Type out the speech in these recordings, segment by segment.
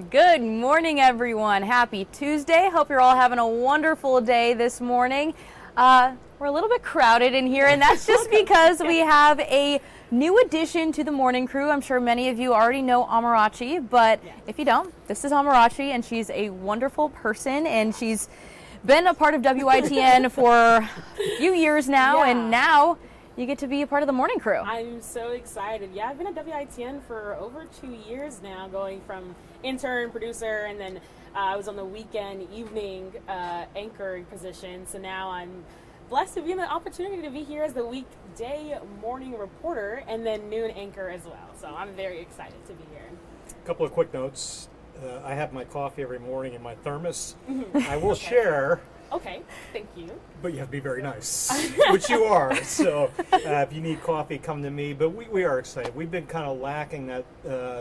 Good morning, everyone. Happy Tuesday. Hope you're all having a wonderful day this morning. We're a little bit crowded in here, and that's just because we have a new addition to the morning crew. I'm sure many of you already know Amarachi, but if you don't, this is Amarachi, and she's a wonderful person, and she's been a part of WITN for a few years now, and now you get to be a part of the morning crew. I'm so excited. Yeah, I've been at WITN for over 2 years now, going from intern, producer, and then I was on the weekend, evening anchoring position. So now I'm blessed to be in the opportunity to be here as the weekday morning reporter and then noon anchor as well. So I'm very excited to be here. A couple of quick notes. I have my coffee every morning in my thermos. I will share. Okay, thank you. But you have to be very nice, which you are. So if you need coffee, come to me. But we are excited. We've been kind of lacking that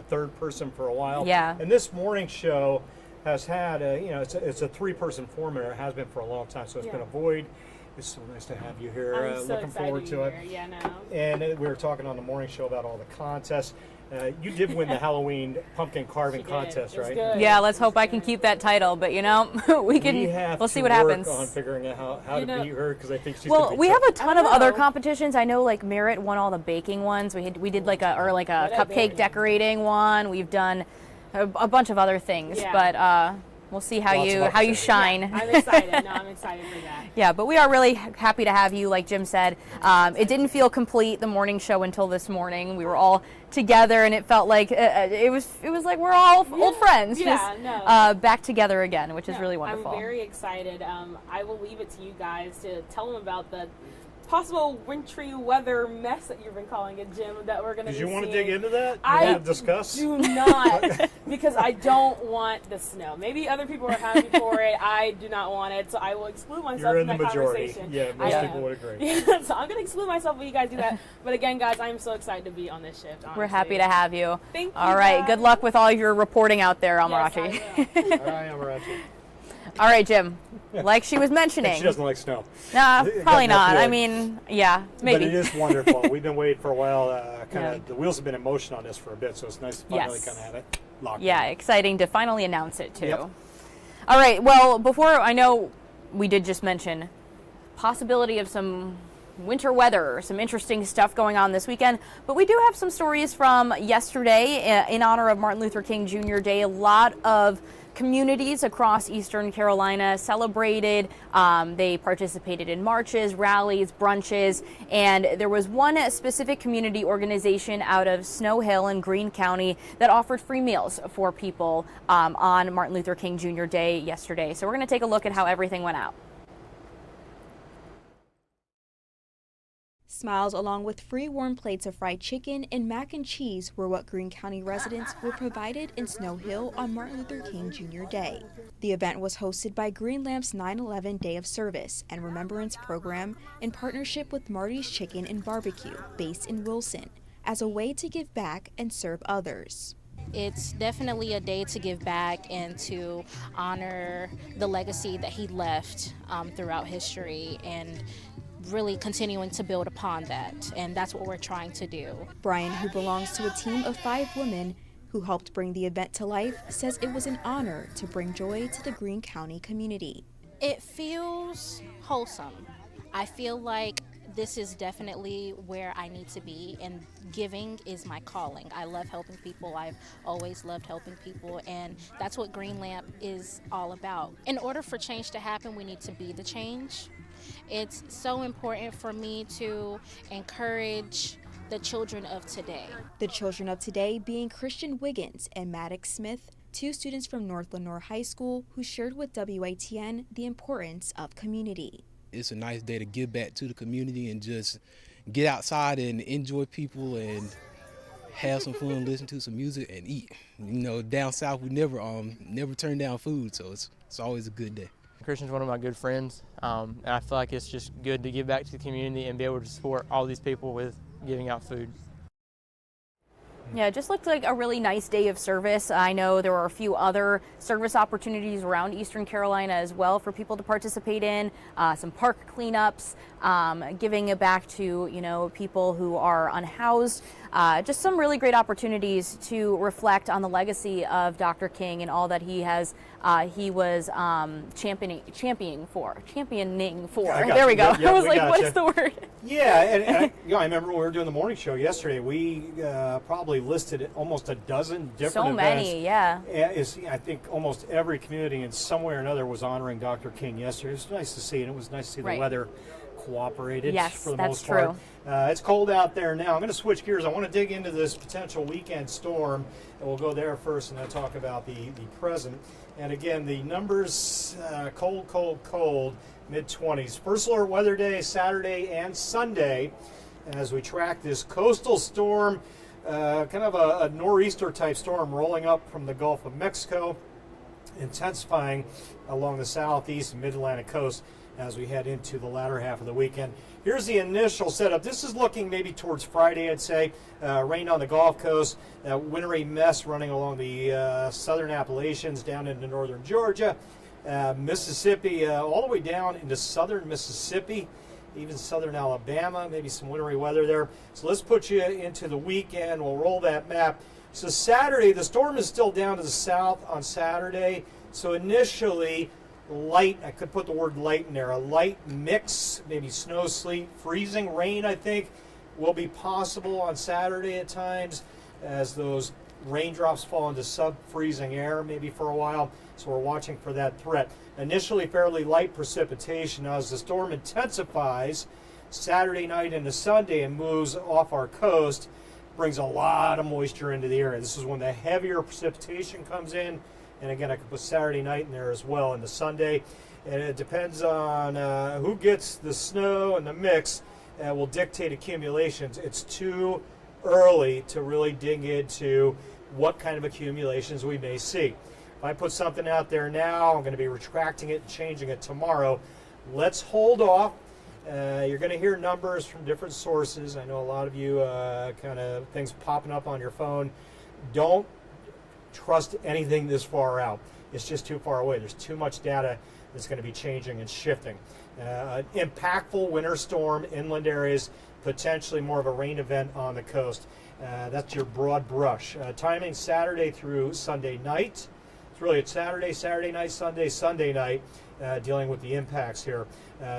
third person for a while. Yeah. And this morning show has had, it's a three-person format. It has been for a long time. So it's been a void. It's so nice to have you here. I'm so looking forward to it. Yeah, no. And we were talking on the morning show about all the contests. You did win the Halloween pumpkin carving contest, right? Good. Yeah, let's hope I can keep that title, but we'll see what happens. On figuring out how to beat her, because I think she's Well, gonna be we tough. have a ton of other competitions. I know, like Merritt won all the baking ones. We did like a cupcake decorating one. We've done a bunch of other things, but we'll see how you shine. Yeah, I'm excited. No, I'm excited for that. Yeah, but we are really happy to have you. Like Jim said, it didn't feel complete, the morning show, until this morning. We were all together, and it felt like it was like we're all old friends, back together again, which is really wonderful. I'm very excited. I will leave it to you guys to tell them about the possible wintry weather mess that you've been calling it, Jim, that we're going to be seeing. Did you want to dig into that? I discuss? do not, because I don't want the snow. Maybe other people are happy for it. I do not want it, so I will exclude myself You're in from the that majority. conversation. Yeah, most people would agree. Yeah, so I'm going to exclude myself when you guys do that. But again, guys, I'm so excited to be on this shift, honestly. We're happy to have you. Thank you. All right, good luck with all your reporting out there, Amarachi. Yes, I will. All right, Amarachi. All right, Jim. Like she was mentioning. She doesn't like snow. Nah, probably not. I mean, yeah, maybe. But it is wonderful. We've been waiting for a while. The wheels have been in motion on this for a bit, so it's nice to finally kind of have it locked in. Yeah, exciting to finally announce it, too. Yep. All right, well, before, I know we did just mention possibility of some winter weather or some interesting stuff going on this weekend, but we do have some stories from yesterday in honor of Martin Luther King Jr. Day. A lot of communities across Eastern Carolina celebrated. They participated in marches, rallies, brunches, and there was one specific community organization out of Snow Hill in Greene County that offered free meals for people on Martin Luther King Jr. Day yesterday. So we're going to take a look at how everything went out. Smiles along with free warm plates of fried chicken and mac and cheese were what Greene County residents were provided in Snow Hill on Martin Luther King Jr. Day. The event was hosted by Green Lamp's 9/11 Day of Service and Remembrance program in partnership with Marty's Chicken and Barbecue, based in Wilson, as a way to give back and serve others. It's definitely a day to give back and to honor the legacy that he left throughout history, and really continuing to build upon that, and that's what we're trying to do. Brian, who belongs to a team of 5 women who helped bring the event to life, says it was an honor to bring joy to the Greene County community. It feels wholesome. I feel like this is definitely where I need to be, and giving is my calling. I love helping people. I've always loved helping people, and that's what Green Lamp is all about. In order for change to happen, we need to be the change. It's so important for me to encourage the children of today. The children of today being Christian Wiggins and Maddox Smith, 2 students from North Lenoir High School who shared with WITN the importance of community. It's a nice day to give back to the community and just get outside and enjoy people and have some fun, listen to some music and eat. You know, down south we never turn down food, so it's always a good day. Christian's one of my good friends, and I feel like it's just good to give back to the community and be able to support all these people with giving out food. Yeah, it just looked like a really nice day of service. I know there were a few other service opportunities around Eastern Carolina as well for people to participate in, some park cleanups, giving it back to, you know, people who are unhoused. Just some really great opportunities to reflect on the legacy of Dr. King and all that he was championing for. There we go. Yep, I was we like, gotcha. what's the word? Yeah, and I remember when we were doing the morning show yesterday, we probably listed almost a dozen different So events. many, yeah. I think almost every community in some way or another was honoring Dr. King yesterday. It was nice to see, and it was nice to see the Right. weather cooperated Yes, for the that's most part. true. It's cold out there now. I'm going to switch gears. I want to dig into this potential weekend storm, and we'll go there first and then talk about the present. And again, the numbers, cold, mid-20s. First alert weather day, Saturday and Sunday, as we track this coastal storm, kind of a nor'easter type storm rolling up from the Gulf of Mexico, intensifying along the southeast and mid-Atlantic coast as we head into the latter half of the weekend. Here's the initial setup. This is looking maybe towards Friday, I'd say. Rain on the Gulf Coast, wintry mess running along the southern Appalachians down into northern Georgia, Mississippi, all the way down into southern Mississippi, even southern Alabama, maybe some wintry weather there. So let's put you into the weekend. We'll roll that map. So Saturday, the storm is still down to the south on Saturday. So initially, light, I could put the word light in there, a light mix, maybe snow, sleet, freezing rain, I think, will be possible on Saturday at times as those raindrops fall into sub-freezing air maybe for a while. So we're watching for that threat. Initially fairly light precipitation. Now as the storm intensifies Saturday night into Sunday and moves off our coast, brings a lot of moisture into the area. This is when the heavier precipitation comes in. And again, I could put Saturday night in there as well into Sunday. And it depends on who gets the snow and the mix will dictate accumulations. It's too early to really dig into what kind of accumulations we may see. If I put something out there now, I'm going to be retracting it and changing it tomorrow. Let's hold off. You're going to hear numbers from different sources. I know a lot of you kind of things popping up on your phone. Don't trust anything this far out. It's just too far away. There's too much data that's going to be changing and shifting. An impactful winter storm, inland areas, potentially more of a rain event on the coast. That's your broad brush. Timing Saturday through Sunday night. It's really Saturday night, Sunday night, dealing with the impacts here.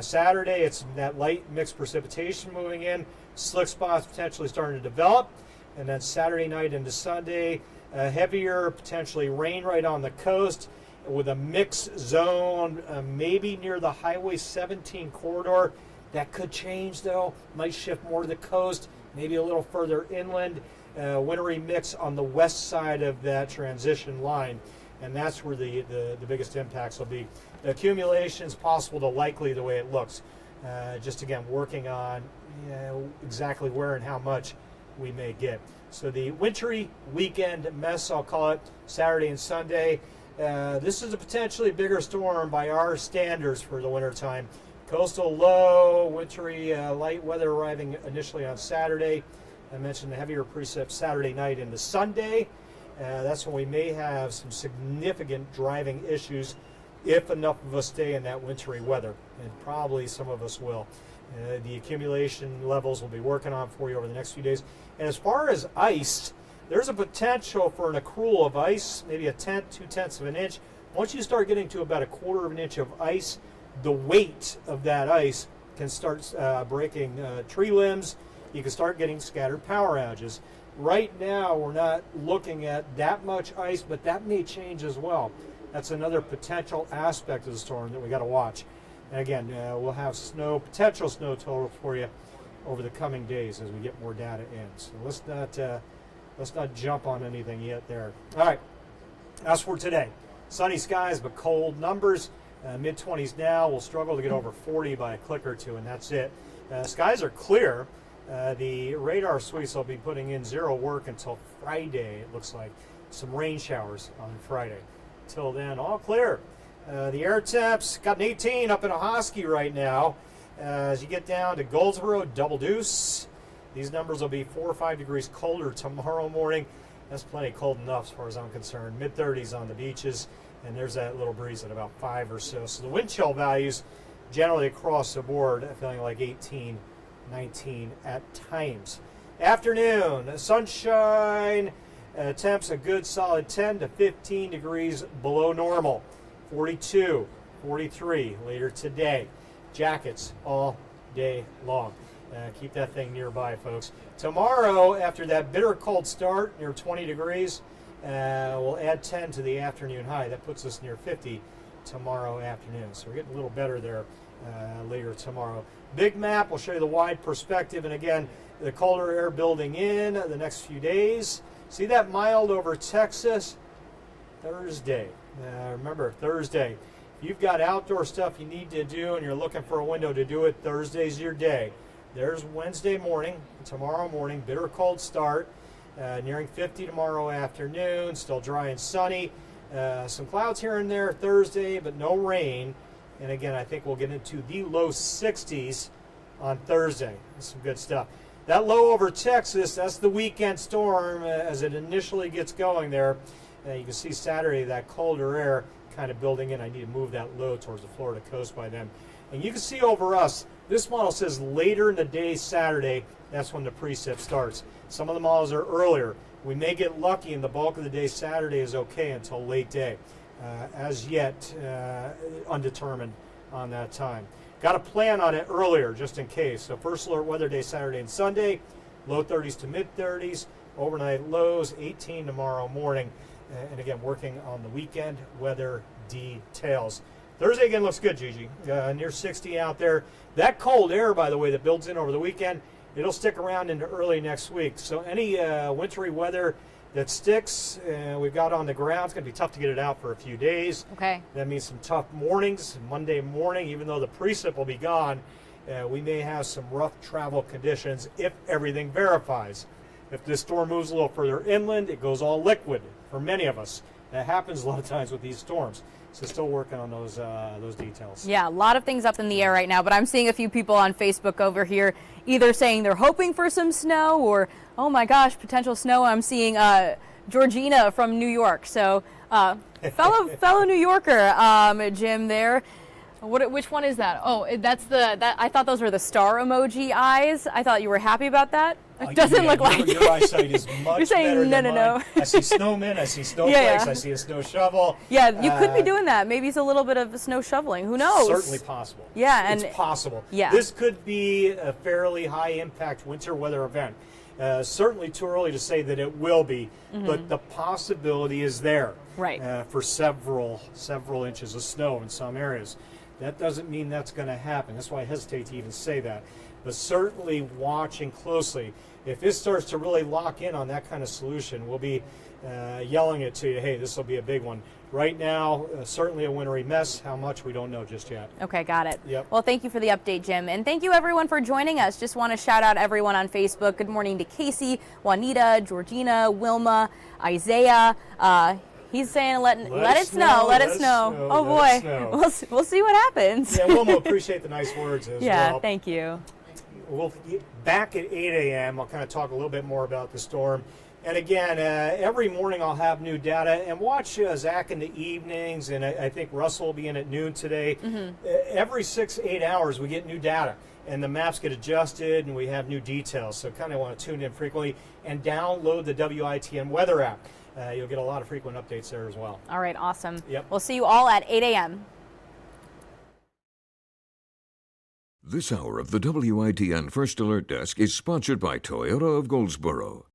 Saturday, it's that light mixed precipitation moving in. Slick spots potentially starting to develop. And then Saturday night into Sunday, heavier, potentially rain right on the coast with a mixed zone, maybe near the Highway 17 corridor. That could change, though. Might shift more to the coast, maybe a little further inland. Wintry mix on the west side of that transition line, and that's where the biggest impacts will be. The accumulation is possible to likely the way it looks. Just, again, working on exactly where and how much we may get. So the wintry weekend mess, I'll call it, Saturday and Sunday. This is a potentially bigger storm by our standards for the wintertime. Coastal low, wintry light weather arriving initially on Saturday. I mentioned the heavier precip Saturday night into Sunday. That's when we may have some significant driving issues if enough of us stay in that wintry weather, and probably some of us will. The accumulation levels we'll be working on for you over the next few days. And as far as ice, there's a potential for an accrual of ice, maybe a tenth, 2/10 of an inch. Once you start getting to about a quarter of an inch of ice, the weight of that ice can start breaking tree limbs. You can start getting scattered power outages. Right now, we're not looking at that much ice, but that may change as well. That's another potential aspect of the storm that we got to watch. And again, we'll have potential snow totals for you over the coming days as we get more data in. So let's not jump on anything yet there. All right, as for today, sunny skies but cold numbers. Mid-20s now. We'll struggle to get over 40 by a click or two, and that's it. Skies are clear. The radar suites will be putting in zero work until Friday, it looks like. Some rain showers on Friday. Till then, all clear. The air temps got an 18 up in Ahoskie right now. As you get down to Goldsboro, Double Deuce, These numbers will be 4 or 5 degrees colder tomorrow morning. That's plenty cold enough as far as I'm concerned. Mid-30s on the beaches, and there's that little breeze at about 5 or so. So the wind chill values generally across the board feeling like 18, 19 at times. Afternoon, sunshine, temps a good solid 10 to 15 degrees below normal. 42, 43 later today. Jackets all day long. Keep that thing nearby, folks. Tomorrow, after that bitter cold start, near 20 degrees, we'll add 10 to the afternoon high. That puts us near 50 tomorrow afternoon. So we're getting a little better there later tomorrow. Big map will show you the wide perspective, and again, the colder air building in the next few days. See that mild over Texas? Thursday. Remember, Thursday. If you've got outdoor stuff you need to do and you're looking for a window to do it, Thursday's your day. There's Wednesday morning, tomorrow morning, bitter cold start, nearing 50 tomorrow afternoon, still dry and sunny. Some clouds here and there Thursday, but no rain. And again, I think we'll get into the low 60s on Thursday. That's some good stuff. That low over Texas, that's the weekend storm as it initially gets going there. You can see Saturday, that colder air kind of building in. I need to move that low towards the Florida coast by then. And you can see over us, this model says later in the day Saturday, that's when the precip starts. Some of the models are earlier. We may get lucky and the bulk of the day Saturday is okay until late day. As yet, undetermined on that time. Got to plan on it earlier just in case. So first alert weather day Saturday and Sunday, low 30s to mid 30s, overnight lows 18 tomorrow morning. And again, working on the weekend weather details. Thursday again looks good, Gigi. Near 60 out there. That cold air, by the way, that builds in over the weekend, it'll stick around into early next week. So any wintry weather that sticks, we've got on the ground, it's going to be tough to get it out for a few days. Okay. That means some tough mornings. Monday morning, even though the precip will be gone, we may have some rough travel conditions if everything verifies. If this storm moves a little further inland, it goes all liquid for many of us. That happens a lot of times with these storms. So still working on those details. Yeah, a lot of things up in the air right now, but I'm seeing a few people on Facebook over here either saying they're hoping for some snow or, oh my gosh, potential snow. I'm seeing Georgina from New York. So fellow New Yorker, Jim there. Which one is that? Oh, that's that. I thought those were the star emoji eyes. I thought you were happy about that. It doesn't look like it. Your eyesight is much You're saying better than no. mine. I see snowmen, I see snowflakes, I see a snow shovel. Yeah, you could be doing that. Maybe it's a little bit of snow shoveling. Who knows? Certainly possible. Yeah, and it's possible. Yeah. This could be a fairly high impact winter weather event. Certainly too early to say that it will be, but the possibility is there. Right. For several inches of snow in some areas. That doesn't mean that's going to happen. That's why I hesitate to even say that. But certainly watching closely. If this starts to really lock in on that kind of solution, we'll be yelling it to you, hey, this will be a big one. Right now, certainly a wintry mess. How much, we don't know just yet. Okay, got it. Yep. Well, thank you for the update, Jim. And thank you, everyone, for joining us. Just want to shout out everyone on Facebook. Good morning to Casey, Juanita, Georgina, Wilma, Isaiah. He's saying, let it snow, let it snow. Oh, boy. We'll see what happens. Yeah, Wilma, appreciate the nice words as well. Yeah, thank you. We'll get back at 8 a.m. I'll kind of talk a little bit more about the storm. And again, every morning I'll have new data. And watch Zach in the evenings, and I think Russell will be in at noon today. Every 6-8 hours we get new data, and the maps get adjusted, and we have new details. So kind of want to tune in frequently and download the WITN weather app. You'll get a lot of frequent updates there as well. All right, awesome. Yep. We'll see you all at 8 a.m. This hour of the WITN First Alert Desk is sponsored by Toyota of Goldsboro.